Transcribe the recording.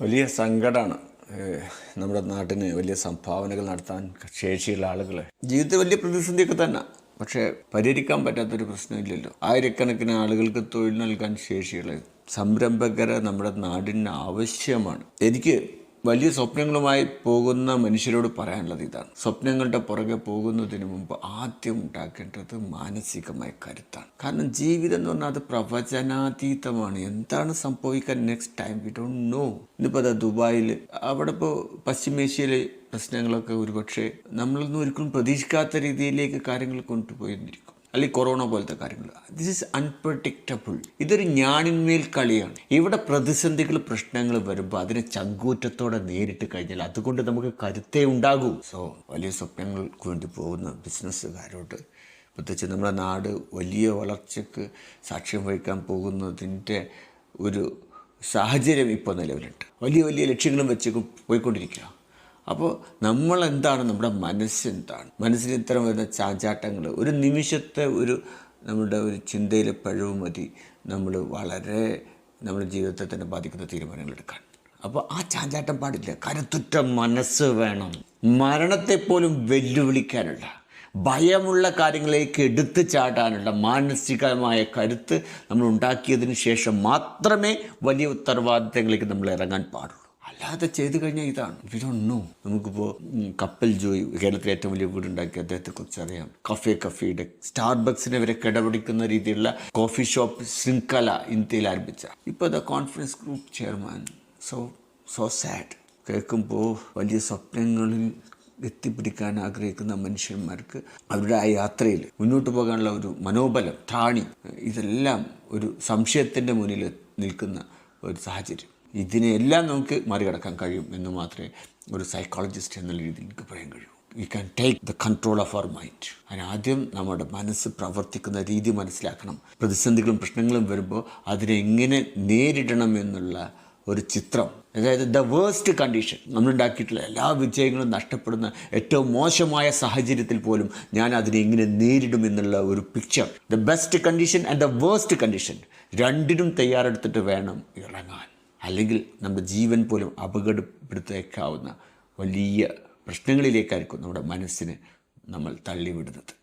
വലിയ സങ്കടമാണ്. നമ്മുടെ നാട്ടിന് വലിയ സംഭാവനകൾ നടത്താൻ ശേഷിയുള്ള ആളുകൾ ജീവിതത്തിൽ വലിയ പ്രതിസന്ധിയൊക്കെ തന്നെ, പക്ഷേ പരിഹരിക്കാൻ പറ്റാത്തൊരു പ്രശ്നമില്ലല്ലോ. ആയിരക്കണക്കിന് ആളുകൾക്ക് തൊഴിൽ നൽകാൻ ശേഷിയുള്ള സംരംഭകരെ നമ്മുടെ നാടിന് ആവശ്യമാണ്. എനിക്ക് വലിയ സ്വപ്നങ്ങളുമായി പോകുന്ന മനുഷ്യരോട് പറയാനുള്ളത് ഇതാണ്: സ്വപ്നങ്ങളുടെ പുറകെ പോകുന്നതിന് മുമ്പ് ആദ്യം ഉണ്ടാക്കേണ്ടത് മാനസികമായ കരുത്താണ്. കാരണം ജീവിതം എന്ന് പറഞ്ഞാൽ അത് പ്രവചനാതീതമാണ്. എന്താണ് സംഭവിക്കാൻ next time we don't know. ഇന്നിപ്പോൾ അതാ ദുബായിൽ, അവിടെ ഇപ്പോൾ പശ്ചിമേഷ്യയിലെ പ്രശ്നങ്ങളൊക്കെ ഒരുപക്ഷെ നമ്മളൊന്നും ഒരിക്കലും പ്രതീക്ഷിക്കാത്ത രീതിയിലേക്ക് കാര്യങ്ങൾ കൊണ്ടുപോയിരിക്കും. അല്ലെങ്കിൽ കൊറോണ പോലത്തെ കാര്യങ്ങൾ. This is unpredictable. ഇതൊരു ഞാണിന്മേൽ കളിയാണ്. ഇവിടെ പ്രതിസന്ധികൾ, പ്രശ്നങ്ങൾ വരുമ്പോൾ അതിനെ ചങ്കൂറ്റത്തോടെ നേരിട്ട് കഴിഞ്ഞാൽ അതുകൊണ്ട് നമുക്ക് കരുത്തേ ഉണ്ടാകൂ. സോ വലിയ സ്വപ്നങ്ങൾക്ക് വേണ്ടി പോകുന്ന ബിസിനസ്സുകാരോട്, പ്രത്യേകിച്ച് നമ്മുടെ നാട് വലിയ വളർച്ചയ്ക്ക് സാക്ഷ്യം വഹിക്കാൻ പോകുന്നതിൻ്റെ ഒരു സാഹചര്യം ഇപ്പോൾ നിലവിലുണ്ട്. വലിയ വലിയ ലക്ഷ്യങ്ങളും വെച്ച് പോയിക്കൊണ്ടിരിക്കുക. അപ്പോൾ നമ്മളെന്താണ്, നമ്മുടെ മനസ്സെന്താണ്, മനസ്സിന് ഇത്തരം വരുന്ന ചാഞ്ചാട്ടങ്ങൾ, ഒരു നിമിഷത്തെ നമ്മുടെ ഒരു ചിന്തയിലെ പഴവ് മതി നമ്മുടെ ജീവിതത്തെ തന്നെ ബാധിക്കുന്ന തീരുമാനങ്ങൾ എടുക്കാൻ. അപ്പോൾ ആ ചാഞ്ചാട്ടം പാടില്ല. കരുത്തുറ്റ മനസ്സ് വേണം. മരണത്തെപ്പോലും വെല്ലുവിളിക്കാനുള്ള, ഭയമുള്ള കാര്യങ്ങളിലേക്ക് എടുത്തു ചാടാനുള്ള മാനസികമായ കരുത്ത് നമ്മൾ ഉണ്ടാക്കിയതിന് ശേഷം മാത്രമേ വലിയ ഉത്തരവാദിത്തങ്ങളിലേക്ക് നമ്മൾ ഇറങ്ങാൻ പാടുള്ളൂ. അല്ലാതെ ചെയ്തു കഴിഞ്ഞാൽ ഇതാണ് വി ഡോണ്ട് നോ. നമുക്കിപ്പോൾ കപ്പൽ ജോയി, കേരളത്തിലെ ഏറ്റവും വലിയ വീടുണ്ടാക്കി അദ്ദേഹത്തെക്കുറിച്ച് അറിയാം. കഫേയുടെ സ്റ്റാർബക്സിനെ വരെ കിടപിടിക്കുന്ന രീതിയിലുള്ള കോഫി ഷോപ്പ് ശൃംഖല ഇന്ത്യയിൽ ആരംഭിച്ച ഇപ്പോൾ the conference group chairman. So sad. കേൾക്കുമ്പോൾ വലിയ സ്വപ്നങ്ങളിൽ എത്തിപ്പിടിക്കാൻ ആഗ്രഹിക്കുന്ന മനുഷ്യന്മാർക്ക് അവരുടെ ആ യാത്രയിൽ മുന്നോട്ട് പോകാനുള്ള ഒരു മനോബലം, ത്രാണി, ഇതെല്ലാം ഒരു സംശയത്തിൻ്റെ മുന്നിൽ നിൽക്കുന്ന ഒരു സാഹചര്യം. ഇതിനെല്ലാം നമുക്ക് മറികടക്കാൻ കഴിയും എന്ന് മാത്രമേ ഒരു സൈക്കോളജിസ്റ്റ് എന്നുള്ള രീതിയിൽ എനിക്ക് പറയാൻ കഴിയൂ. We can take the control of our mind. അതിനാദ്യം നമ്മുടെ മനസ്സ് പ്രവർത്തിക്കുന്ന രീതി മനസ്സിലാക്കണം. പ്രതിസന്ധികളും പ്രശ്നങ്ങളും വരുമ്പോൾ അതിനെ എങ്ങനെ നേരിടണം എന്നുള്ള ഒരു ചിത്രം, അതായത് ദ വേഴ്സ്റ്റ് കണ്ടീഷൻ, നമ്മളുണ്ടാക്കിയിട്ടുള്ള എല്ലാ വിജയങ്ങളും നഷ്ടപ്പെടുന്ന ഏറ്റവും മോശമായ സാഹചര്യത്തിൽ പോലും ഞാൻ അതിനെ എങ്ങനെ നേരിടും എന്നുള്ള ഒരു picture. The best condition and the worst condition, രണ്ടിനും തയ്യാറെടുത്തിട്ട് വേണം ഇറങ്ങാൻ. അല്ലെങ്കിൽ നമ്മുടെ ജീവൻ പോലും അപകടപ്പെടുത്തേക്കാവുന്ന വലിയ പ്രശ്നങ്ങളിലേക്കായിരിക്കും നമ്മുടെ മനസ്സിനെ നമ്മൾ തള്ളിവിടുന്നത്.